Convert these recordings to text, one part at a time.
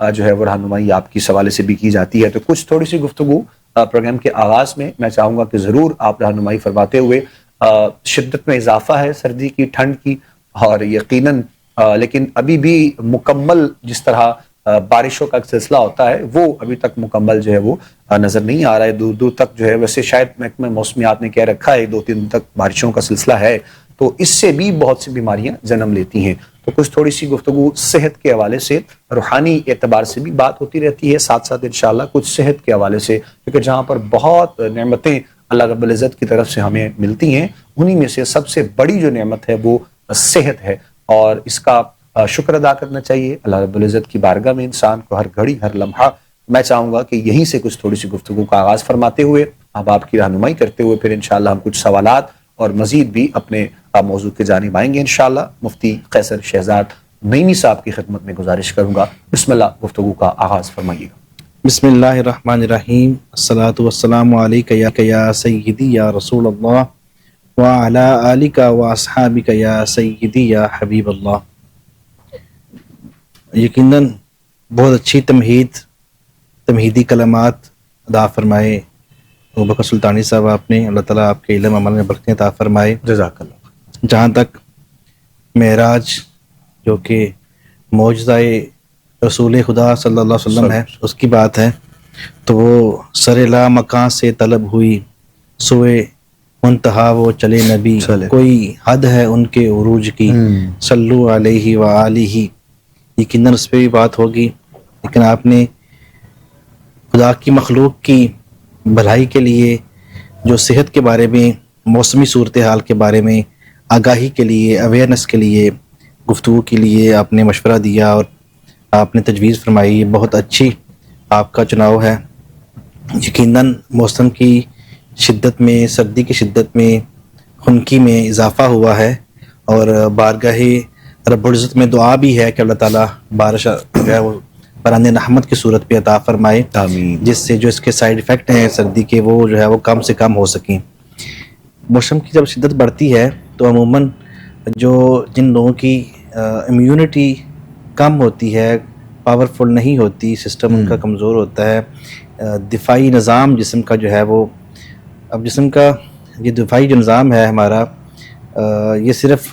جو ہے وہ رہنمائی آپ کی حوالے سے بھی کی جاتی ہے. تو کچھ تھوڑی سی گفتگو پروگرام کے آغاز میں میں چاہوں گا کہ ضرور آپ رہنمائی فرماتے ہوئے. شدت میں اضافہ ہے سردی کی، ٹھنڈ کی، اور یقیناً لیکن ابھی بھی مکمل جس طرح بارشوں کا ایک سلسلہ ہوتا ہے وہ ابھی تک مکمل جو ہے وہ نظر نہیں آ رہا ہے دور دور تک جو ہے. ویسے شاید محکمہ موسمیات نے کہہ رکھا ہے 2-3 دن تک بارشوں کا سلسلہ ہے، تو اس سے بھی بہت سی بیماریاں جنم لیتی ہیں. تو کچھ تھوڑی سی گفتگو صحت کے حوالے سے، روحانی اعتبار سے بھی بات ہوتی رہتی ہے، ساتھ ساتھ انشاءاللہ کچھ صحت کے حوالے سے، کیونکہ جہاں پر بہت نعمتیں اللہ رب العزت کی طرف سے ہمیں ملتی ہیں، انہی میں سے سب سے بڑی جو نعمت ہے وہ صحت ہے، اور اس کا شکر ادا کرنا چاہیے اللہ رب العزت کی بارگاہ میں انسان کو ہر گھڑی ہر لمحہ. میں چاہوں گا کہ یہیں سے کچھ تھوڑی سی گفتگو کا آغاز فرماتے ہوئے اب آپ کی رہنمائی کرتے ہوئے پھر انشاءاللہ ہم کچھ سوالات اور مزید بھی اپنے موضوع کے جانب آئیں گے انشاءاللہ. مفتی قیصر شہزاد نعیمی صاحب کی خدمت میں گزارش کروں گا، بسم اللہ گفتگو کا آغاز فرمائیے گا. بسم اللہ الرحمن الرحیم. الصلاۃ والسلام علیک یا سیدی یا رسول اللہ وعلی آلک واصحابک یا سیدی یا حبیب اللہ. یقیناً بہت اچھی تمہیدی کلمات ادا فرمائے ابوبکر سلطانی صاحب آپ نے. اللہ تعالیٰ آپ کے علم عمل میں برکتیں عطا فرمائے. جزاک اللہ. جہاں تک معراج جو کہ معجزہ رسول خدا صلی اللہ علیہ وسلم ہے اس کی بات ہے، تو وہ سر لا مکان سے طلب ہوئی، سوئے منتہا وہ چلے نبی، کوئی حد ہے ان کے عروج کی، صلو علیہ وآلہ. یقیناً اس پہ بھی بات ہوگی، لیکن آپ نے خدا کی مخلوق کی بھلائی کے لیے جو صحت کے بارے میں، موسمی صورتحال کے بارے میں آگاہی کے لیے، اویئرنس کے لیے، گفتگو کے لیے آپ نے مشورہ دیا اور آپ نے تجویز فرمائی، بہت اچھی آپ کا چناؤ ہے. یقیناً موسم کی شدت میں، سردی کی شدت میں، خنکی میں اضافہ ہوا ہے، اور بارگاہ رب العزت میں دعا بھی ہے کہ اللہ تعالیٰ بارش جو ہے وہ برآمد رحمت کی صورت پہ عطا فرمائے، آمین. جس سے جو اس کے سائیڈ ایفیکٹ ہیں سردی کے وہ جو ہے وہ کم سے کم ہو سکیں. موسم کی جب شدت بڑھتی ہے تو عموماً جن لوگوں کی امیونٹی کم ہوتی ہے، پاورفل نہیں ہوتی، سسٹم ان کا کمزور ہوتا ہے، دفاعی نظام جسم کا جو ہے وہ، اب جسم کا یہ دفاعی جو نظام ہے ہمارا، یہ صرف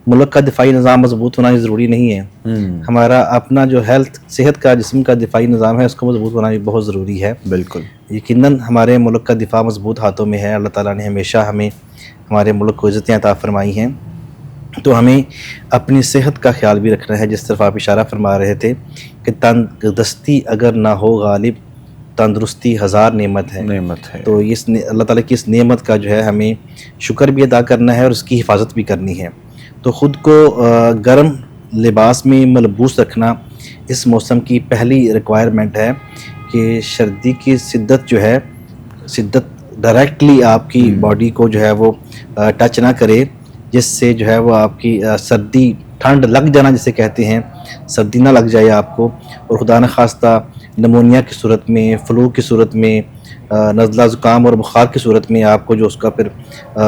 ملک کا دفاعی نظام مضبوط ہونا ضروری نہیں ہے، ہمارا اپنا جو صحت کا، جسم کا دفاعی نظام ہے اس کو مضبوط ہونا بھی بہت ضروری ہے. بالکل. یقیناً ہمارے ملک کا دفاع مضبوط ہاتھوں میں ہے. اللہ تعالیٰ نے ہمیشہ ہمیں ہمارے ملک کو عزتیں عطا فرمائی ہیں، تو ہمیں اپنی صحت کا خیال بھی رکھنا ہے. جس طرف آپ اشارہ فرما رہے تھے کہ تندرستی اگر نہ ہو غالب، تندرستی ہزار نعمت ہے. تو اس اللہ تعالیٰ کی اس نعمت کا جو ہے ہمیں شکر بھی ادا کرنا ہے اور اس کی حفاظت بھی کرنی ہے. تو خود کو گرم لباس میں ملبوس رکھنا اس موسم کی پہلی ریکوائرمنٹ ہے، کہ سردی کی شدت جو ہے، شدت ڈائریکٹلی آپ کی باڈی کو جو ہے وہ ٹچ نہ کرے، جس سے جو ہے وہ آپ کی سردی، ٹھنڈ لگ جانا جسے کہتے ہیں، سردی نہ لگ جائے آپ کو، اور خدا نخواستہ نمونیا کی صورت میں، فلو کی صورت میں، نزلہ زکام اور بخار کی صورت میں آپ کو جو اس کا پھر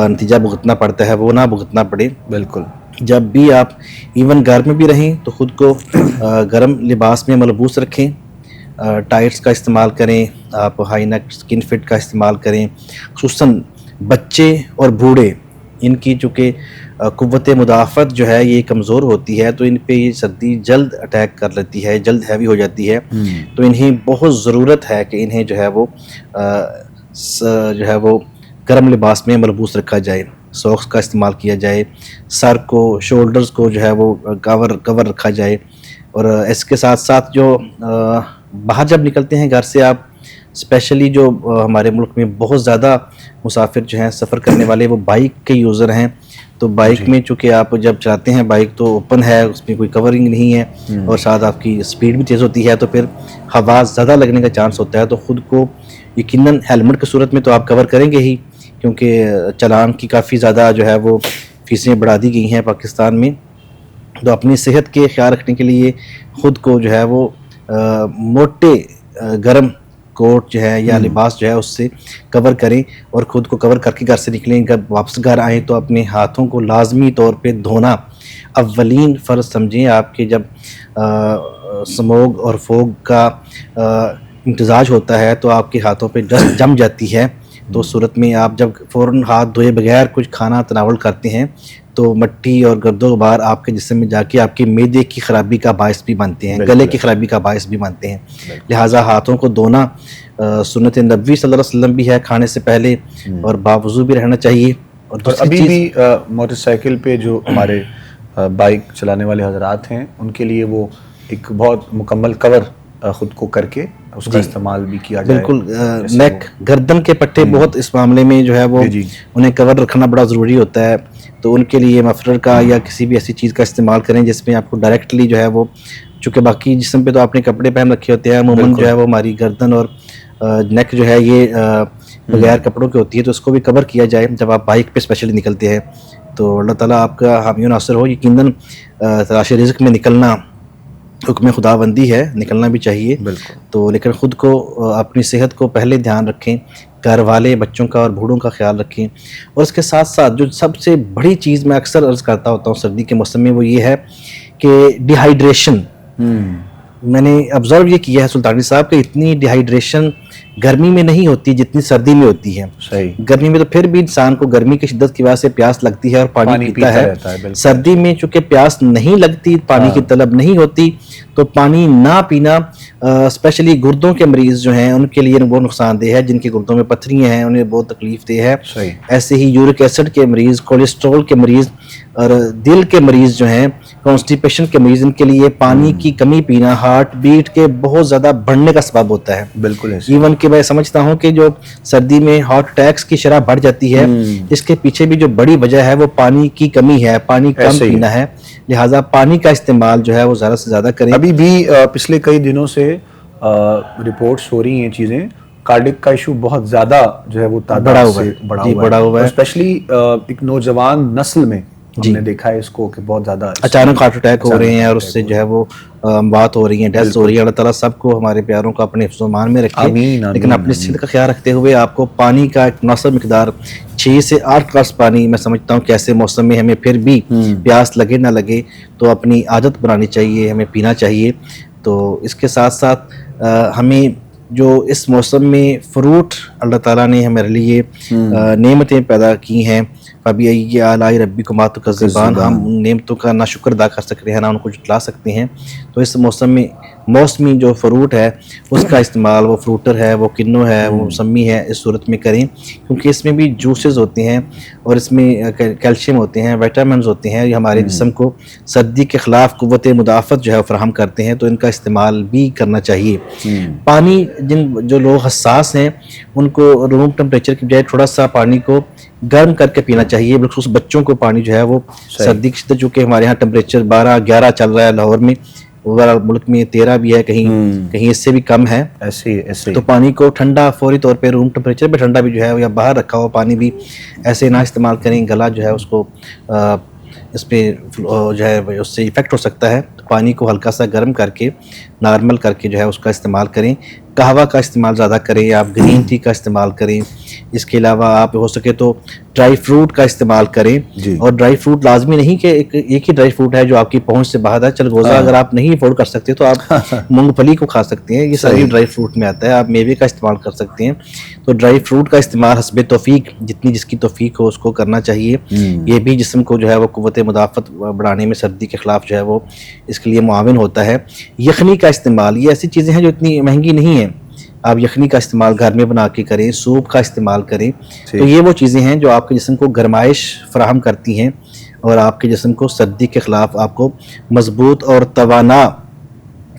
نتیجہ بھگتنا پڑتا ہے وہ نہ بھگتنا پڑے. بالکل. جب بھی آپ ایون گھر میں بھی رہیں تو خود کو گرم لباس میں ملبوس رکھیں، ٹائٹس کا استعمال کریں، آپ ہائی نیک سکن فٹ کا استعمال کریں. خصوصاً بچے اور بوڑھے، ان کی چونکہ قوت مدافعت جو ہے یہ کمزور ہوتی ہے، تو ان پہ یہ سردی جلد اٹیک کر لیتی ہے، جلد ہیوی ہو جاتی ہے. تو انہیں بہت ضرورت ہے کہ انہیں جو ہے وہ گرم لباس میں ملبوس رکھا جائے، ساکس کا استعمال کیا جائے، سر کو، شولڈرز کو جو ہے وہ کور رکھا جائے. اور اس کے ساتھ ساتھ جو باہر جب نکلتے ہیں گھر سے آپ، اسپیشلی جو ہمارے ملک میں بہت زیادہ مسافر جو ہیں سفر کرنے والے، وہ بائک کے یوزر ہیں. تو بائک میں چونکہ آپ جب چلاتے ہیں، بائک تو اوپن ہے، اس میں کوئی کورنگ نہیں ہے، اور ساتھ آپ کی سپیڈ بھی تیز ہوتی ہے، تو پھر ہوا زیادہ لگنے کا چانس ہوتا ہے. تو خود کو یقیناً ہیلمٹ کی صورت میں تو آپ کور کریں گے ہی، کیونکہ چلان کی کافی زیادہ جو ہے وہ فیسیں بڑھا دی گئی ہیں پاکستان میں. تو اپنی صحت کے خیال رکھنے کے لیے خود کو جو ہے وہ موٹے گرم کوٹ جو ہے یا لباس جو ہے اس سے کور کریں، اور خود کو کور کر کے گھر سے نکلیں. جب واپس گھر آئیں تو اپنے ہاتھوں کو لازمی طور پہ دھونا اولین فرض سمجھیں. آپ کے جب سموگ اور فوگ کا امتزاج ہوتا ہے تو آپ کے ہاتھوں پہ ڈسٹ جم جاتی ہے. تو اس صورت میں آپ جب فوراً ہاتھ دھوئے بغیر کچھ کھانا تناول کرتے ہیں تو مٹی اور گرد و غبار آپ کے جسم میں جا کے آپ کے معدے کی خرابی کا باعث بھی بنتے ہیں, گلے کی خرابی کا باعث بھی بنتے ہیں. لہٰذا ہاتھوں کو دھونا سنت نبوی صلی اللہ علیہ وسلم بھی ہے کھانے سے پہلے, اور باوضو بھی رہنا چاہیے. اور اور ابھی بھی موٹر سائیکل پہ جو ہمارے بائک چلانے والے حضرات ہیں ان کے لیے وہ ایک بہت مکمل کور خود کو کر کے اس کا استعمال بھی کیا جائے. بالکل, نیک گردن کے پٹھے بہت اس معاملے میں جو ہے وہ انہیں کور رکھنا بڑا ضروری ہوتا ہے. تو ان کے لیے مفلر کا یا کسی بھی ایسی چیز کا استعمال کریں جس میں آپ کو ڈائریکٹلی جو ہے وہ, چونکہ باقی جسم پہ تو آپ نے کپڑے پہن رکھے ہوتے ہیں, عموماً جو ہے وہ ہماری گردن اور نیک جو ہے یہ بغیر کپڑوں کی ہوتی ہے, تو اس کو بھی کور کیا جائے جب آپ بائک پہ اسپیشلی نکلتے ہیں. تو اللہ تعالیٰ آپ کا حامی و ناصر ہو. یقیناً تلاش رزق میں نکلنا حکم خدا بندی ہے, نکلنا بھی چاہیے. تو لیکن خود کو اپنی صحت کو پہلے دھیان رکھیں, گھر والے بچوں کا اور بوڑھوں کا خیال رکھیں. اور اس کے ساتھ ساتھ جو سب سے بڑی چیز میں اکثر عرض کرتا ہوتا ہوں سردی کے موسم میں وہ یہ ہے کہ ڈی ہائیڈریشن. میں نے آبزرو یہ کیا ہے سلطانی صاحب کہ اتنی ڈی ہائیڈریشن گرمی میں نہیں ہوتی جتنی سردی میں ہوتی ہے. گرمی میں تو پھر بھی انسان کو گرمی کی شدت کی وجہ سے پیاس لگتی ہے اور پانی پیتا ہے. سردی میں چونکہ پیاس نہیں لگتی, پانی کی طلب نہیں ہوتی, تو پانی نہ پینا اسپیشلی گردوں کے مریض جو ہیں ان کے لیے بہت نقصان دہ ہے. جن کے گردوں میں پتھریاں ہیں انہیں بہت تکلیف دہ ہے. ایسے ہی یورک ایسڈ کے مریض, کولیسٹرول کے مریض اور دل کے مریض جو ہیں, کانسٹیپیشن کے مریض, ان کے لیے پانی کی کمی پینا ہارٹ بیٹ کے بہت زیادہ بڑھنے کا سبب ہوتا ہے. بالکل ایون کہ میں سمجھتا ہوں کہ جو سردی میں ہارٹ اٹیکس کی شرح بڑھ جاتی ہے اس کے پیچھے بھی جو بڑی وجہ ہے وہ پانی کی کمی ہے, پانی کم پینا ہے. لہٰذا پانی کا استعمال جو ہے وہ زیادہ سے زیادہ کریں. ابھی بھی پچھلے کئی دنوں سے رپورٹس ہو رہی ہیں چیزیں, کارڈک کا ایشو بہت زیادہ جو ہے وہ تعداد سے بڑا ہوا ہے. اسپیشلی ایک نوجوان نسل میں ہم نے دیکھا ہے اس کو کہ بہت زیادہ اچانک ہارٹ اٹیک ہو رہے ہیں اور اس سے جو ہے وہ بات ہو رہی ہیں, ڈیتھ ہو رہی ہے. اللہ تعالیٰ سب کو, ہمارے پیاروں کو اپنے حفظ و امان میں رکھے. لیکن اپنی صحت کا خیال رکھتے ہوئے آپ کو پانی کا ایک مناسب مقدار 6 سے 8 گلاس پانی, میں سمجھتا ہوں کہ ایسے موسم میں ہمیں پھر بھی پیاس لگے نہ لگے تو اپنی عادت بنانی چاہیے, ہمیں پینا چاہیے. تو اس کے ساتھ ساتھ ہمیں جو اس موسم میں فروٹ اللہ تعالیٰ نے ہمارے لیے نعمتیں پیدا کی ہیں, فَبِأَيِّ آلَاءِ رَبِّكُمَا تُكَذِّبَانِ, ہم ان نعمتوں کا نہ شکر ادا کر سکتے ہیں نہ ان کو جھٹلا سکتے ہیں. تو اس موسم میں موسمی جو فروٹ ہے اس کا استعمال, وہ فروٹر ہے, وہ کنو ہے, وہ موسمی ہے, اس صورت میں کریں, کیونکہ اس میں بھی جوسز ہوتے ہیں اور اس میں کیلشیم ہوتے ہیں, وٹامنز ہوتے ہیں, یہ ہمارے جسم کو سردی کے خلاف قوت مدافعت جو ہے فراہم کرتے ہیں. تو ان کا استعمال بھی کرنا چاہیے. پانی جو لوگ حساس ہیں ان کو روم ٹمپریچر کی بجائے تھوڑا سا پانی کو گرم کر کے پینا چاہیے. بالخصوص بچوں کو پانی جو ہے وہ سردی کی شدت, چونکہ ہمارے یہاں ٹمپریچر 12-11 چل رہا ہے, لاہور میں ملک میں 13 بھی ہے, کہیں اس سے بھی کم ہے. ایسے تو پانی کو ٹھنڈا فوری طور پہ روم ٹمپریچر پہ ٹھنڈا بھی جو ہے یا باہر رکھا ہوا پانی بھی ایسے نہ استعمال کریں. گلا جو ہے اس کو اس پہ جو ہے اس سے افیکٹ ہو سکتا ہے. تو پانی کو ہلکا سا گرم کر کے نارمل کر کے جو ہے اس کا استعمال کریں. قہوہ کا استعمال زیادہ کریں, آپ گرین ٹی کا استعمال کریں. اس کے علاوہ آپ ہو سکے تو ڈرائی فروٹ کا استعمال کریں. اور ڈرائی فروٹ لازمی نہیں کہ ایک ہی ڈرائی فروٹ ہے جو آپ کی پہنچ سے باہر ہے. چلغوزہ اگر آپ نہیں افورڈ کر سکتے تو آپ مونگ پھلی کو کھا سکتے ہیں, یہ ساری ڈرائی فروٹ میں آتا ہے. آپ میوے کا استعمال کر سکتے ہیں. تو ڈرائی فروٹ کا استعمال حسب توفیق, جتنی جس کی توفیق ہو اس کو کرنا چاہیے. یہ بھی جسم کو جو ہے وہ قوت مدافعت بڑھانے میں سردی کے خلاف جو ہے وہ اس کے لیے معاون ہوتا ہے. یخنی کا استعمال, یہ ایسی چیزیں ہیں جو اتنی مہنگی نہیں ہیں, آپ یخنی کا استعمال گھر میں بنا کے کریں, سوپ کا استعمال کریں. تو یہ وہ چیزیں ہیں جو آپ کے جسم کو گرمائش فراہم کرتی ہیں اور آپ کے جسم کو سردی کے خلاف آپ کو مضبوط اور توانا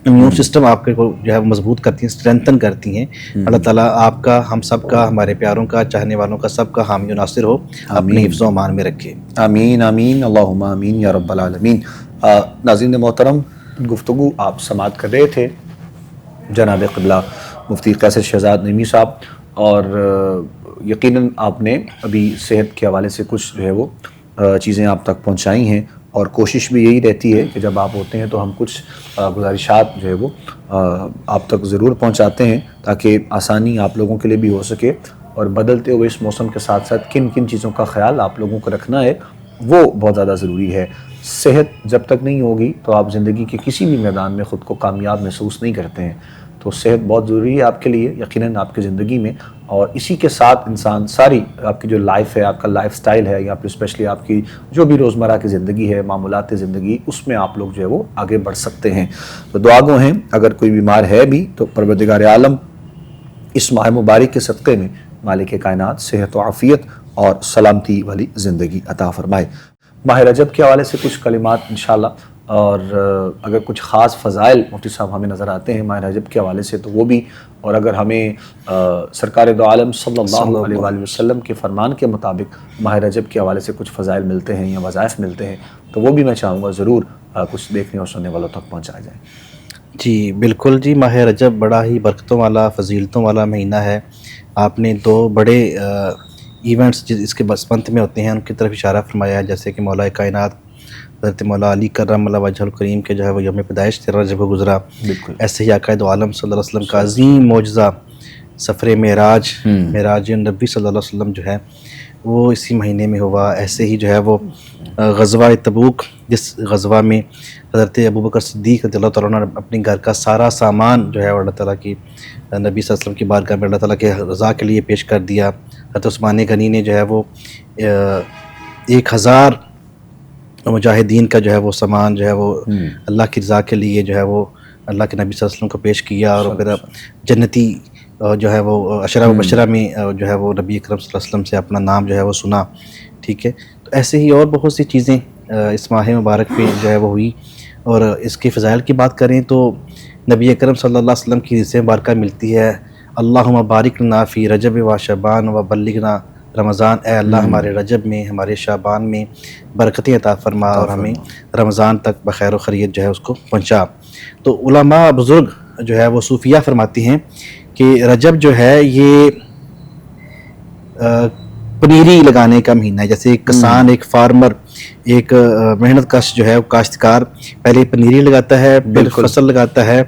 امیون سسٹم آپ کے کو جو ہے مضبوط کرتی ہیں, اسٹرینتھن کرتی ہیں. اللہ تعالیٰ آپ کا, ہم سب کا, ہمارے پیاروں کا, چاہنے والوں کا, سب کا حامی و ناصر ہو, اپنے حفظ و امان میں رکھے. آمین آمین اللہم آمین یا رب العالمین. ناظرین محترم, گفتگو آپ سماعت کر رہے تھے جناب قبلہ مفتی قیصر شہزاد نعیمی صاحب, اور یقیناً آپ نے ابھی صحت کے حوالے سے کچھ جو ہے وہ چیزیں آپ تک پہنچائی ہیں, اور کوشش بھی یہی رہتی ہے کہ جب آپ ہوتے ہیں تو ہم کچھ گزارشات جو ہے وہ آپ تک ضرور پہنچاتے ہیں تاکہ آسانی آپ لوگوں کے لیے بھی ہو سکے. اور بدلتے ہوئے اس موسم کے ساتھ ساتھ کن کن چیزوں کا خیال آپ لوگوں کو رکھنا ہے وہ بہت زیادہ ضروری ہے. صحت جب تک نہیں ہوگی تو آپ زندگی کے کسی بھی میدان میں خود کو کامیاب محسوس نہیں کرتے ہیں. تو صحت بہت ضروری ہے آپ کے لیے یقیناً آپ کی زندگی میں, اور اسی کے ساتھ انسان ساری آپ کی جو لائف ہے, آپ کا لائف سٹائل ہے, یا پھر اسپیشلی آپ کی جو بھی روزمرہ کی زندگی ہے, معمولات زندگی, اس میں آپ لوگ جو ہے وہ آگے بڑھ سکتے ہیں. تو دعا گو ہیں اگر کوئی بیمار ہے بھی تو پروردگار عالم اس ماہ مبارک کے صدقے میں مالک کائنات صحت و عافیت اور سلامتی والی زندگی عطا فرمائے. ماہ رجب کے حوالے سے کچھ کلمات انشاءاللہ, اور اگر کچھ خاص فضائل مفتی صاحب ہمیں نظر آتے ہیں ماہ رجب کے حوالے سے تو وہ بھی, اور اگر ہمیں سرکار دو عالم صلی اللہ علیہ وآلہ وسلم کے فرمان کے مطابق ماہ رجب کے حوالے سے کچھ فضائل ملتے ہیں یا وظائف ملتے ہیں تو وہ بھی میں چاہوں گا ضرور کچھ دیکھنے اور سننے والوں تک پہنچایا جائے. جی بالکل جی, ماہ رجب بڑا ہی برکتوں والا فضیلتوں والا مہینہ ہے. آپ نے دو بڑے ایونٹس اس کے بسمت میں ہوتے ہیں ان کی طرف اشارہ فرمایا ہے, جیسے کہ مولا کائنات حضرت مولا علی کرم اللہ وجہ الکریم کے جو ہے وہ یوم پیدائش 13 رجب کو گزرا. بالکل ایسے ہی آقا دو عالم صلی اللہ علیہ وسلم کا عظیم معجزہ سفر معراج نبی صلی اللہ علیہ وسلم جو ہے وہ اسی مہینے میں ہوا. ایسے ہی جو ہے وہ غزوہ تبوک, جس غزوہ میں حضرت ابوبکر صدیق رضی اللہ تعالیٰ نے اپنے گھر کا سارا سامان جو ہے اللہ تعالیٰ کی نبی صلی اللہ علیہ وسلم کی بارگاہ میں اللہ تعالیٰ کے رضا کے لیے پیش کر دیا. حضرت عثمان غنی نے جو ہے وہ 1000 مجاہدین کا جو ہے وہ سامان جو ہے وہ اللہ کی رضا کے لیے جو ہے وہ اللہ کے نبی صلی اللہ علیہ وسلم کو پیش کیا, اور پھر جنتی جو ہے وہ عشرہ مبشرہ میں جو ہے وہ نبی اکرم صلی اللہ علیہ وسلم سے اپنا نام جو ہے وہ سنا. ٹھیک ہے, تو ایسے ہی اور بہت سی چیزیں اس ماہ مبارک پہ جو ہے وہ ہوئی. اور اس کے فضائل کی بات کریں تو نبی اکرم صلی اللہ علیہ وسلم کی حدیث مبارکہ ملتی ہے, اللہم بارک لنا فی رجب و شعبان و بلغنا رمضان. اے اللہ ہمارے رجب میں ہمارے شعبان میں برکتیں عطا فرما اور ہمیں رمضان تک بخیر و خیریت جو ہے اس کو پہنچا. تو علماء بزرگ جو ہے وہ صوفیہ فرماتی ہیں کہ رجب جو ہے یہ پنیری لگانے کا مہینہ ہے. جیسے ایک کسان, ایک فارمر, ایک محنت کش جو ہے وہ کاشتکار پہلے پنیری لگاتا ہے, پھر فصل لگاتا ہے.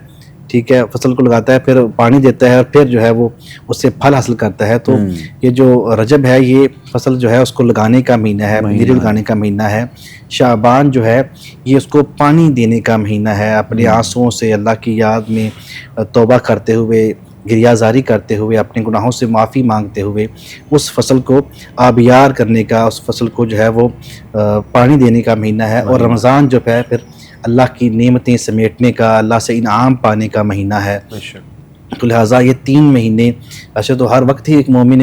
ٹھیک ہے, فصل کو لگاتا ہے, پھر پانی دیتا ہے, اور پھر جو ہے وہ اس سے پھل حاصل کرتا ہے. تو یہ جو رجب ہے یہ فصل جو ہے اس کو لگانے کا مہینہ ہے, پنیری لگانے کا مہینہ ہے. شعبان جو ہے یہ اس کو پانی دینے کا مہینہ ہے, اپنے آنسوؤں سے اللہ کی یاد میں توبہ کرتے ہوئے, گریہ زاری کرتے ہوئے, اپنے گناہوں سے معافی مانگتے ہوئے اس فصل کو آبیار کرنے کا, اس فصل کو جو ہے وہ پانی دینے کا مہینہ ہے. اور رمضان جو ہے پھر اللہ کی نعمتیں سمیٹنے کا, اللہ سے انعام پانے کا مہینہ ہے. تو لہٰذا یہ 3 مہینے ایسے تو ہر وقت ہی ایک مومن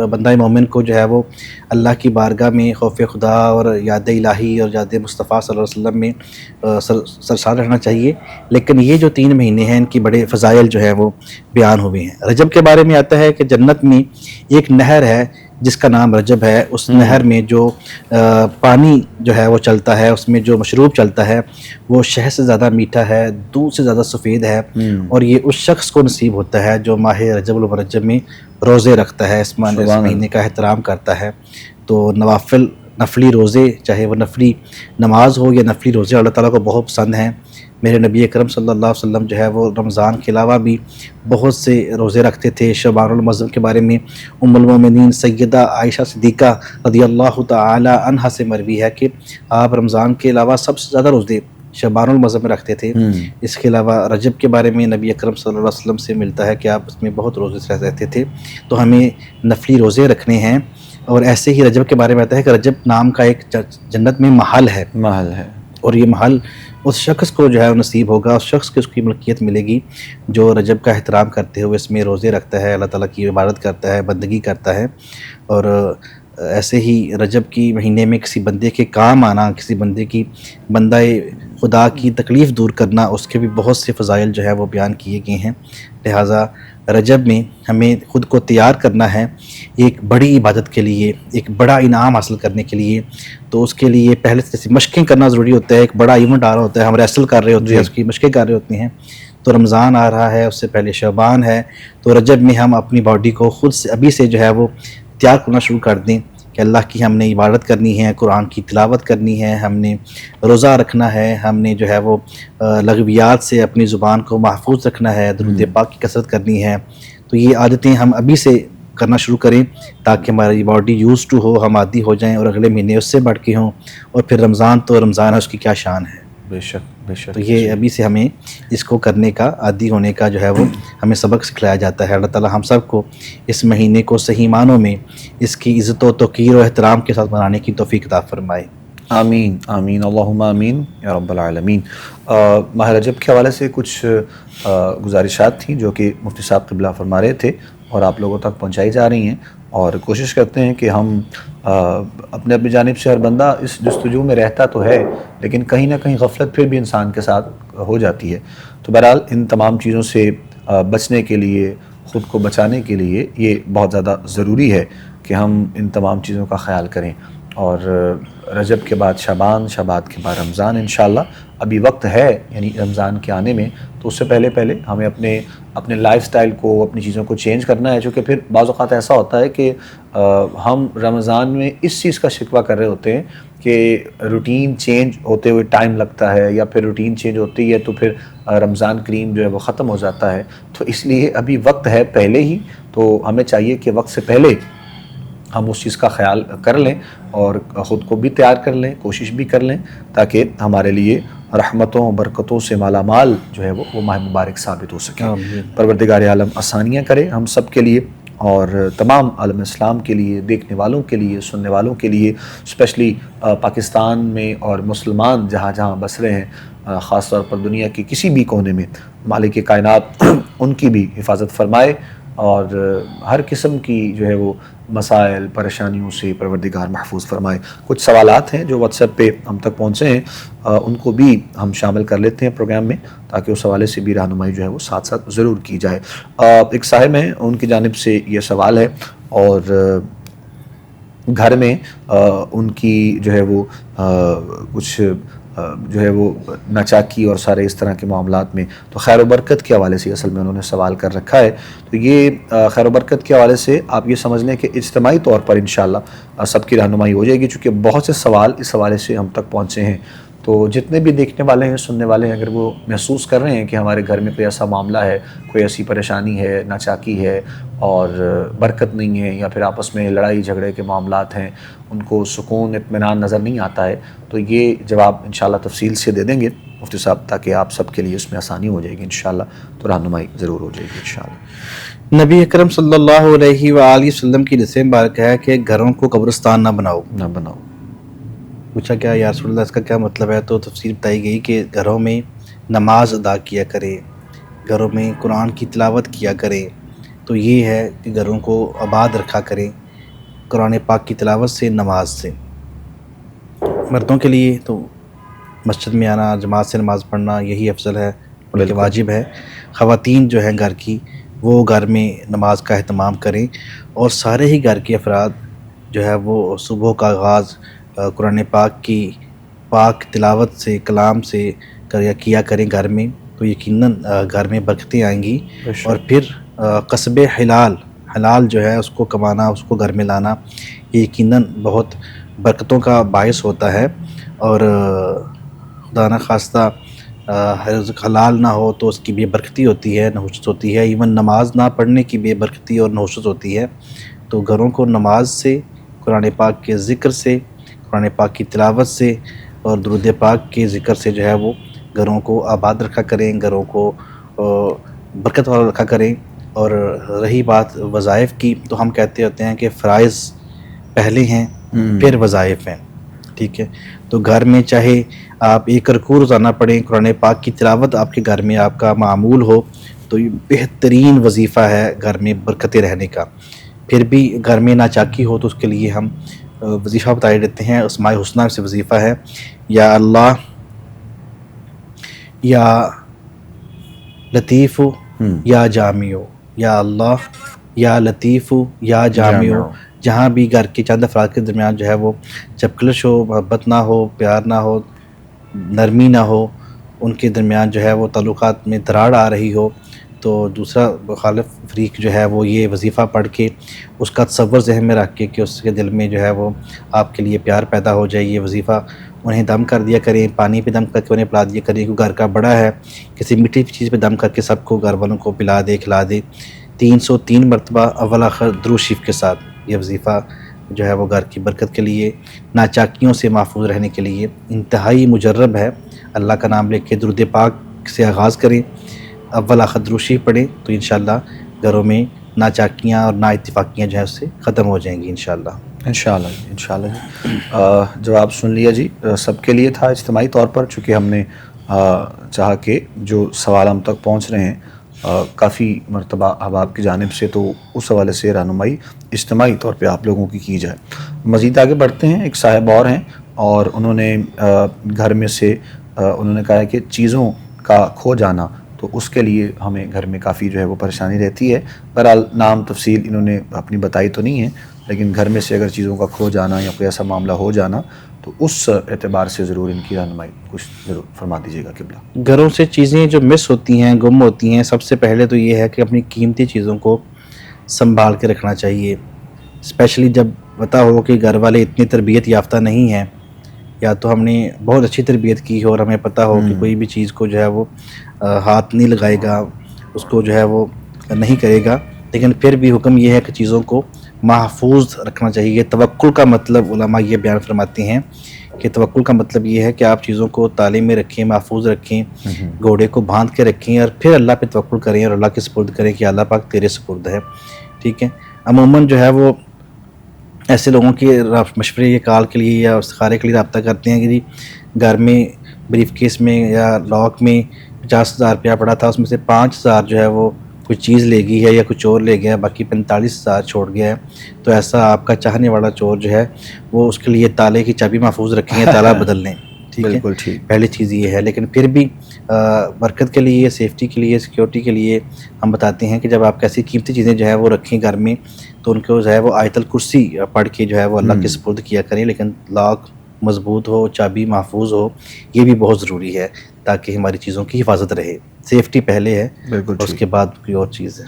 بندہ مومن کو جو ہے وہ اللہ کی بارگاہ میں خوف خدا اور یاد الہی اور یاد مصطفیٰ صلی اللہ علیہ وسلم میں سرشار رہنا چاہیے. لیکن یہ جو 3 مہینے ہیں ان کی بڑے فضائل جو ہے وہ بیان ہوئے ہیں. رجب کے بارے میں آتا ہے کہ جنت میں ایک نہر ہے جس کا نام رجب ہے. اس نہر میں جو پانی جو ہے وہ چلتا ہے, اس میں جو مشروب چلتا ہے وہ شہد سے زیادہ میٹھا ہے, دودھ سے زیادہ سفید ہے. اور یہ اس شخص کو نصیب ہوتا ہے جو ماہ رجب المرجب میں روزے رکھتا ہے, اس مہینے کا احترام کرتا ہے. تو نفلی روزے, چاہے وہ نفلی نماز ہو یا نفلی روزے, اللہ تعالیٰ کو بہت پسند ہیں. میرے نبی اکرم صلی اللہ علیہ وسلم جو ہے وہ رمضان کے علاوہ بھی بہت سے روزے رکھتے تھے. شعبان المعظم کے بارے میں ام المومنین سیدہ عائشہ صدیقہ رضی اللہ تعالی عنہا سے مروی ہے کہ آپ رمضان کے علاوہ سب سے زیادہ روزے شعبان المعظم میں رکھتے تھے. اس کے علاوہ رجب کے بارے میں نبی اکرم صلی اللہ علیہ وسلم سے ملتا ہے کہ آپ اس میں بہت روزے رہتے تھے. تو ہمیں نفلی روزے رکھنے ہیں. اور ایسے ہی رجب کے بارے میں آتا ہے کہ رجب نام کا ایک جنت میں محل ہے, اور یہ محل اس شخص کو جو ہے نصیب ہوگا, اس شخص کی اس کی ملکیت ملے گی جو رجب کا احترام کرتے ہوئے اس میں روزے رکھتا ہے, اللہ تعالیٰ کی عبادت کرتا ہے, بندگی کرتا ہے. اور ایسے ہی رجب کی مہینے میں کسی بندے کے کام آنا, کسی بندہ خدا کی تکلیف دور کرنا, اس کے بھی بہت سے فضائل جو ہے وہ بیان کیے گئے ہیں. لہٰذا رجب میں ہمیں خود کو تیار کرنا ہے ایک بڑی عبادت کے لیے, ایک بڑا انعام حاصل کرنے کے لیے. تو اس کے لیے پہلے سے مشقیں کرنا ضروری ہوتا ہے. ایک بڑا ایونٹ آ رہا ہوتا ہے, ہم ریسل کر رہے ہوتے ہیں, اس کی مشقیں کر رہے ہوتے ہیں. تو رمضان آ رہا ہے, اس سے پہلے شعبان ہے. تو رجب میں ہم اپنی باڈی کو خود سے ابھی سے جو ہے وہ تیار کرنا شروع کر دیں کہ اللہ کی ہم نے عبادت کرنی ہے, قرآن کی تلاوت کرنی ہے, ہم نے روزہ رکھنا ہے, ہم نے جو ہے وہ لغویات سے اپنی زبان کو محفوظ رکھنا ہے, درود پاک کی کثرت کرنی ہے. تو یہ عادتیں ہم ابھی سے کرنا شروع کریں تاکہ ہماری باڈی یوز ٹو ہو، ہم عادی ہو جائیں اور اگلے مہینے اس سے بڑھ کے ہوں. اور پھر رمضان تو رمضان ہے، اس کی کیا شان ہے. بے شک بے شک. تو یہ ابھی سے ہمیں اس کو کرنے کا، عادی ہونے کا جو ہے وہ ہمیں سبق سکھلایا جاتا ہے. اللہ تعالیٰ ہم سب کو اس مہینے کو صحیح معنوں میں اس کی عزت و توقیر و احترام کے ساتھ منانے کی توفیق عطا فرمائے. آمین آمین اللہم آمین یا رب العالمین. ماہ رجب کے حوالے سے کچھ گزارشات تھیں جو کہ مفتی صاحب قبلہ فرما رہے تھے اور آپ لوگوں تک پہنچائی جا رہی ہیں، اور کوشش کرتے ہیں کہ ہم اپنے اپنی جانب سے، ہر بندہ اس جستجو میں رہتا تو ہے لیکن کہیں نہ کہیں غفلت پھر بھی انسان کے ساتھ ہو جاتی ہے. تو بہرحال ان تمام چیزوں سے بچنے کے لیے، خود کو بچانے کے لیے یہ بہت زیادہ ضروری ہے کہ ہم ان تمام چیزوں کا خیال کریں. اور رجب کے بعد شعبان، شعبان کے بعد رمضان انشاءاللہ. ابھی وقت ہے یعنی رمضان کے آنے میں، تو اس سے پہلے ہمیں اپنے لائف سٹائل کو، اپنی چیزوں کو چینج کرنا ہے. چونکہ پھر بعض اوقات ایسا ہوتا ہے کہ ہم رمضان میں اس چیز کا شکوہ کر رہے ہوتے ہیں کہ روٹین چینج ہوتے ہوئے ٹائم لگتا ہے، یا پھر روٹین چینج ہوتی ہے تو پھر رمضان کریم جو ہے وہ ختم ہو جاتا ہے. تو اس لیے ابھی وقت ہے پہلے ہی، تو ہمیں چاہیے کہ وقت سے پہلے ہم اس چیز کا خیال کر لیں اور خود کو بھی تیار کر لیں، کوشش بھی کر لیں تاکہ ہمارے لیے رحمتوں برکتوں سے مالا مال جو ہے وہ ماہ مبارک ثابت ہو سکے. پروردگار عالم آسانیاں کرے ہم سب کے لیے اور تمام عالم اسلام کے لیے، دیکھنے والوں کے لیے، سننے والوں کے لیے، اسپیشلی پاکستان میں اور مسلمان جہاں جہاں بس رہے ہیں، خاص طور پر دنیا کے کسی بھی کونے میں، مالک کائنات ان کی بھی حفاظت فرمائے اور ہر قسم کی جو ہے وہ مسائل پریشانیوں سے پروردگار محفوظ فرمائے. کچھ سوالات ہیں جو واٹس ایپ پہ ہم تک پہنچے ہیں، ان کو بھی ہم شامل کر لیتے ہیں پروگرام میں تاکہ اس حوالے سے بھی رہنمائی جو ہے وہ ساتھ ساتھ ضرور کی جائے. ایک صاحب ہیں، ان کی جانب سے یہ سوال ہے، اور گھر میں ان کی جو ہے وہ کچھ جو ہے وہ ناچاکی اور سارے اس طرح کے معاملات میں، تو خیر و برکت کے حوالے سے اصل میں انہوں نے سوال کر رکھا ہے. تو یہ خیر و برکت کے حوالے سے آپ یہ سمجھ لیں کہ اجتماعی طور پر انشاءاللہ سب کی رہنمائی ہو جائے گی، چونکہ بہت سے سوال اس حوالے سے ہم تک پہنچے ہیں. تو جتنے بھی دیکھنے والے ہیں، سننے والے ہیں، اگر وہ محسوس کر رہے ہیں کہ ہمارے گھر میں کوئی ایسا معاملہ ہے، کوئی ایسی پریشانی ہے، ناچاکی ہے اور برکت نہیں ہے، یا پھر آپس میں لڑائی جھگڑے کے معاملات ہیں، ان کو سکون اطمینان نظر نہیں آتا ہے، تو یہ جواب انشاءاللہ تفصیل سے دے دیں گے مفتی صاحب تاکہ آپ سب کے لیے اس میں آسانی ہو جائے گی انشاءاللہ. تو رہنمائی ضرور ہو جائے گی انشاءاللہ. نبی اکرم صلی اللہ علیہ وآلہ وسلم کی حدیث مبارک ہے کہ گھروں کو قبرستان نہ بناؤ. پوچھا کیا یا رسول اللہ اس کا کیا مطلب ہے؟ تو تفسیر بتائی گئی کہ گھروں میں نماز ادا کیا کریں، گھروں میں قرآن کی تلاوت کیا کریں. تو یہ ہے کہ گھروں کو آباد رکھا کریں قرآن پاک کی تلاوت سے، نماز سے. مردوں کے لیے تو مسجد میں آنا، جماعت سے نماز پڑھنا یہی افضل ہے، بلکہ واجب ہے. خواتین جو ہیں گھر کی، وہ گھر میں نماز کا اہتمام کریں، اور سارے ہی گھر کے افراد جو ہے وہ صبح کا آغاز قرآن پاک کی پاک تلاوت سے، کلام سے کیا کریں گھر میں. تو یقیناً گھر میں برکتیں آئیں گی. اور پھر قصب حلال جو ہے اس کو کمانا، اس کو گھر میں لانا، یہ یقیناً بہت برکتوں کا باعث ہوتا ہے. اور خدا نہ خواستہ رزق حلال نہ ہو تو اس کی بے برکتی ہوتی ہے، نحوست ہوتی ہے. ایون نماز نہ پڑھنے کی بے برکتی اور نحوست ہوتی ہے. تو گھروں کو نماز سے، قرآن پاک کے ذکر سے، قرآن پاک کی تلاوت سے اور درود پاک کے ذکر سے جو ہے وہ گھروں کو آباد رکھا کریں، گھروں کو برکت والا رکھا کریں. اور رہی بات وظائف کی، تو ہم کہتے ہوتے ہیں کہ فرائض پہلے ہیں پھر وظائف ہیں، ٹھیک ہے. تو گھر میں چاہے آپ ایک رکوع روزانہ پڑھیں، قرآن پاک کی تلاوت آپ کے گھر میں آپ کا معمول ہو، تو یہ بہترین وظیفہ ہے گھر میں برکتیں رہنے کا. پھر بھی گھر میں ناچاکی ہو تو اس کے لیے ہم وظیفہ بتائے دیتے ہیں. اسماء الحسنی سے وظیفہ ہے، یا اللہ، یا لطیف، یا جامع، یا اللہ، یا لطیف، یا جامع. جہاں بھی گھر کے چند افراد کے درمیان جو ہے وہ جب کلش ہو، محبت نہ ہو، پیار نہ ہو، نرمی نہ ہو، ان کے درمیان جو ہے وہ تعلقات میں دراڑ آ رہی ہو، تو دوسرا مخالف فریق جو ہے وہ یہ وظیفہ پڑھ کے اس کا تصور ذہن میں رکھ کے کہ اس کے دل میں جو ہے وہ آپ کے لیے پیار پیدا ہو جائے، یہ وظیفہ انہیں دم کر دیا کریں، پانی پہ دم کر کے انہیں پلا دیا کریں. کیونکہ گھر کا بڑا ہے، کسی میٹھی چیز پہ دم کر کے سب کو، گھر والوں کو پلا دے، کھلا دے. 303 مرتبہ اول آخر درود شریف کے ساتھ یہ وظیفہ جو ہے وہ گھر کی برکت کے لیے، ناچاکیوں سے محفوظ رہنے کے لیے انتہائی مجرب ہے۔ اللہ کا نام لے کے درود پاک سے آغاز کریں، اول آخر درود شریف پڑھیں تو انشاءاللہ گھروں میں ناچاکیاں اور نا اتفاقیاں جو ہے اس سے ختم ہو جائیں گی انشاءاللہ۔ انشاءاللہ جی، انشاءاللہ جی۔ جواب سن لیا جی، سب کے لیے تھا اجتماعی طور پر، چونکہ ہم نے چاہا کہ جو سوال ہم تک پہنچ رہے ہیں کافی مرتبہ احباب کی جانب سے، تو اس حوالے سے رہنمائی اجتماعی طور پہ آپ لوگوں کی جائے۔ مزید آگے بڑھتے ہیں، ایک صاحب اور ہیں اور انہوں نے گھر میں سے انہوں نے کہا ہے کہ چیزوں کا کھو جانا، تو اس کے لیے ہمیں گھر میں کافی جو ہے وہ پریشانی رہتی ہے۔ بہرحال نام تفصیل انہوں نے اپنی بتائی تو نہیں ہے، لیکن گھر میں سے اگر چیزوں کا کھو جانا یا کوئی ایسا معاملہ ہو جانا تو اس اعتبار سے ضرور ان کی رہنمائی کچھ ضرور فرما دیجیے گا قبلہ۔ گھروں سے چیزیں جو مس ہوتی ہیں، گم ہوتی ہیں، سب سے پہلے تو یہ ہے کہ اپنی قیمتی چیزوں کو سنبھال کے رکھنا چاہیے، اسپیشلی جب پتہ ہو کہ گھر والے اتنی تربیت یافتہ نہیں ہیں، یا تو ہم نے بہت اچھی تربیت کی ہو اور ہمیں پتہ ہو کہ کوئی بھی چیز کو جو ہے وہ ہاتھ نہیں لگائے گا، اس کو جو ہے وہ نہیں کرے گا، لیکن پھر بھی حکم یہ ہے کہ چیزوں کو محفوظ رکھنا چاہیے۔ توکل کا مطلب علماء یہ بیان فرماتے ہیں کہ توکل کا مطلب یہ ہے کہ آپ چیزوں کو تالے میں رکھیں، محفوظ رکھیں، گھوڑے کو باندھ کے رکھیں اور پھر اللہ پہ توکل کریں اور اللہ کے سپرد کریں کہ اللہ پاک تیرے سپرد ہے، ٹھیک ہے۔ عموماً جو ہے وہ ایسے لوگوں کے مشورے یا کال کے لیے یا استخارے کے لیے رابطہ کرتے ہیں کہ جی گھر میں بریف کیس میں یا لاک میں 50,000 روپیہ پڑا تھا، اس میں سے 5,000 جو ہے وہ کوئی چیز لے گئی ہے یا کچھ اور لے گیا ہے، باقی 45,000 چھوڑ گیا ہے، تو ایسا آپ کا چاہنے والا چور جو ہے وہ اس کے لیے تالے کی چابی محفوظ رکھیں یا تالا بدل لیں، ٹھیک ہے، بالکل ٹھیک۔ پہلی چیز یہ ہے۔ لیکن پھر بھی برکت کے لیے، سیفٹی کے لیے، سیکیورٹی کے لیے ہم بتاتے ہیں کہ جب آپ کیسی قیمتی چیزیں جو ہے وہ رکھیں گھر میں تو ان کو جو ہے وہ آیت الکرسی پڑھ کے جو ہے وہ اللہ کے سپرد کیا کریں، لیکن لاک مضبوط ہو، چابی محفوظ ہو، یہ بھی بہت ضروری ہے تاکہ ہماری چیزوں کی حفاظت رہے۔ سیفٹی پہلے ہے، بالکل اس کے بعد کوئی اور چیز ہے۔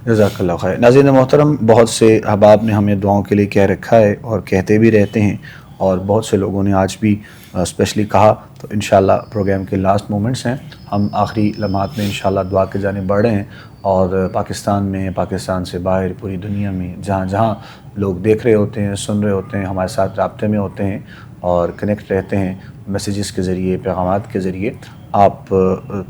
جزاک اللہ خیر۔ ناظرین محترم، بہت سے احباب نے ہمیں دعاؤں کے لیے کہہ رکھا ہے اور کہتے بھی رہتے ہیں، اور بہت سے لوگوں نے آج بھی اسپیشلی کہا، تو انشاءاللہ پروگرام کے لاسٹ مومنٹس ہیں، ہم آخری لمحات میں انشاءاللہ دعا کے جانب بڑھ رہے ہیں، اور پاکستان میں، پاکستان سے باہر، پوری دنیا میں جہاں جہاں لوگ دیکھ رہے ہوتے ہیں، سن رہے ہوتے ہیں، ہمارے ساتھ رابطے میں ہوتے ہیں اور کنیکٹ رہتے ہیں میسیجز کے ذریعے، پیغامات کے ذریعے، آپ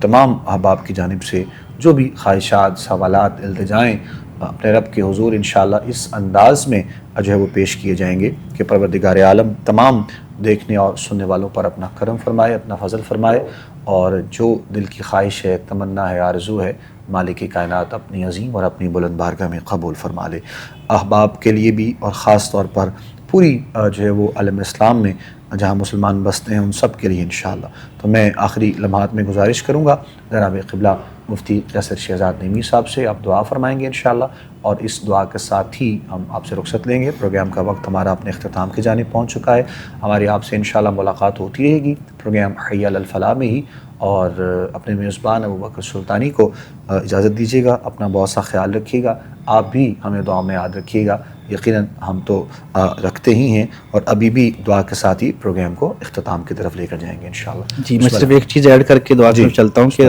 تمام احباب کی جانب سے جو بھی خواہشات، سوالات، التجائیں اپنے رب کے حضور انشاءاللہ اس انداز میں جو ہے وہ پیش کیے جائیں گے کہ پروردگار عالم تمام دیکھنے اور سننے والوں پر اپنا کرم فرمائے، اپنا فضل فرمائے، اور جو دل کی خواہش ہے، تمنا ہے، آرزو ہے، مالک کائنات اپنی عظیم اور اپنی بلند بارگاہ میں قبول فرما لے۔ احباب کے لیے بھی اور خاص طور پر پوری جو ہے وہ عالم اسلام میں جہاں مسلمان بستے ہیں ان سب کے لیے انشاءاللہ۔ تو میں آخری لمحات میں گزارش کروں گا جناب قبلہ مفتی قیصر شہزاد نعیمی صاحب سے، آپ دعا فرمائیں گے انشاءاللہ، اور اس دعا کے ساتھ ہی ہم آپ سے رخصت لیں گے۔ پروگرام کا وقت ہمارا اپنے اختتام کی جانب پہنچ چکا ہے، ہماری آپ سے انشاءاللہ ملاقات ہوتی رہے گی پروگرام حی علی الفلاح میں ہی، اور اپنے میزبان ابوبکر سلطانی کو اجازت دیجیے گا، اپنا بہت سا خیال رکھیے گا، آپ بھی ہمیں دعا میں یاد رکھیے گا، یقیناً ہم تو رکھتے ہی ہیں، اور ابھی بھی دعا کے ساتھ ہی پروگرام کو اختتام کی طرف لے کر جائیں گے انشاءاللہ۔ جی میں صرف ایک چیز ایڈ کر کے دعا کی چلتا ہوں کہ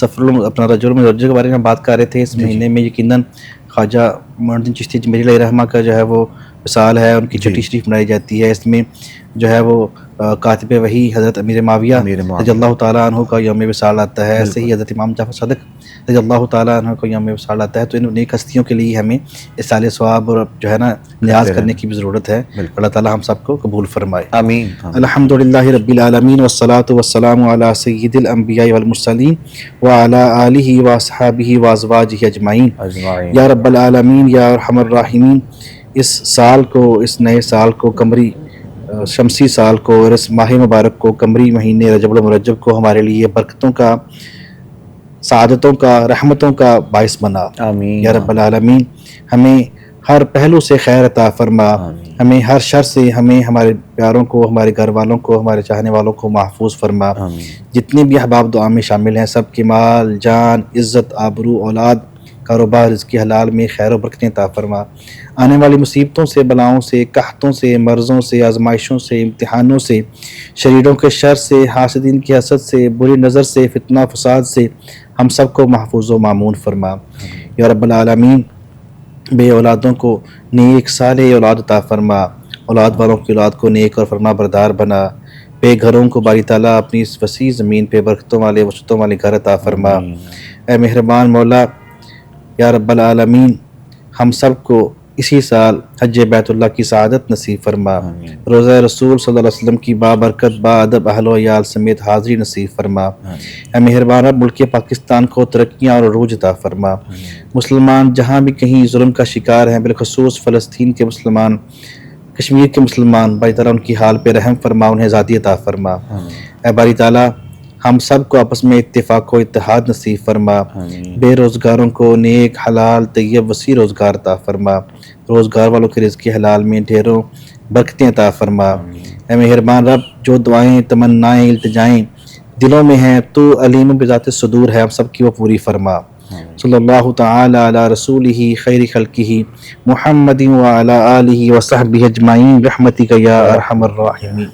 سفر اپنا رجل المدرج کے بارے میں بات کر رہے تھے، اس مہینے میں یقیناً خواجہ معین الدین چشتی جمیلی علیہ رحمہ کا جو ہے وہ وصال ہے، ان کی چھٹی شریف منائی جاتی ہے، اس میں جو ہے وہ کاتب وحی حضرت امیر معاویہ رضی اللہ تعالیٰ عنہ کا یوم وصال آتا ہے، ایسے ہی حضرت امام جعفر صادق رضی اللہ تعالیٰ عنہ کا یوم وصال آتا ہے، تو ان نیک ہستیوں کے لیے ہمیں اصال ثواب اور جو ہے نا نیاز کرنے کی بھی ضرورت ہے۔ اللہ تعالیٰ ہم سب کو قبول فرمائے، آمین۔ الحمدللہ رب العالمین والصلاة والسلام علی سید الانبیاء والمرسلین وعلی آلہ واصحابہ وازواجہ اجمعین۔ یا رب العالمین، یا ارحم الراحمین، اس سال کو، اس نئے سال کو، قمری شمسی سال کو، اور اس ماہ مبارک کو، قمری مہینے رجب المرجب کو ہمارے لیے برکتوں کا، سعادتوں کا، رحمتوں کا باعث بنا۔ آمین یا رب العالمین، ہمیں ہر پہلو سے خیر عطا فرما، ہمیں ہر شر سے، ہمیں ہمارے پیاروں کو، ہمارے گھر والوں کو، ہمارے چاہنے والوں کو محفوظ فرما۔ جتنے بھی احباب دعا میں شامل ہیں سب کے مال، جان، عزت، آبرو، اولاد کاروبار رزق حلال میں خیر و برکتیں عطا فرما، آنے والی مصیبتوں سے، بلاؤں سے، قحطوں سے، مرضوں سے، آزمائشوں سے، امتحانوں سے، شریروں کے شر سے، حاسدین کی حسد سے، بری نظر سے، فتنہ فساد سے ہم سب کو محفوظ و مامون فرما یا رب العالمین۔ بے اولادوں کو نیک صالح اولاد عطا فرما، اولاد والوں کی اولاد کو نیک اور فرما بردار بنا، بے گھروں کو باری تعالیٰ اپنی اس وسیع زمین پہ برکتوں والے وسعتوں والے گھر عطا فرما۔ اے مہربان مولا یا رب العالمین، ہم سب کو اسی سال حج بیت اللہ کی سعادت نصیب فرما، روزہ رسول صلی اللہ علیہ وسلم کی بابرکت باادب اہل و عیال سمیت حاضری نصیب فرما۔ اے مہربان رب، ملک پاکستان کو ترقیاں اور عروج عطا فرما، مسلمان جہاں بھی کہیں ظلم کا شکار ہیں، بالخصوص فلسطین کے مسلمان، کشمیر کے مسلمان، باری تعالیٰ ان کی حال پہ رحم فرما، انہیں آزادی عطا فرما۔ اے باری تعالیٰ، ہم سب کو آپس میں اتفاق و اتحاد نصیب فرما، بے روزگاروں کو نیک حلال طیب وسیع روزگار عطا فرما، روزگار والوں کے رزق حلال میں ڈھیروں برکتیں عطا فرما۔ اے مہربان رب، جو دعائیں تمنائیں التجائیں دلوں میں ہیں، تو علیم بذات الصدور ہے، ہم سب کی وہ پوری فرما۔ صلی اللہ تعالی علی رسولہ خیر خلقہ محمد وعلی آلہ وصحبہ اجمعین برحمتک یا ارحم الراحمین۔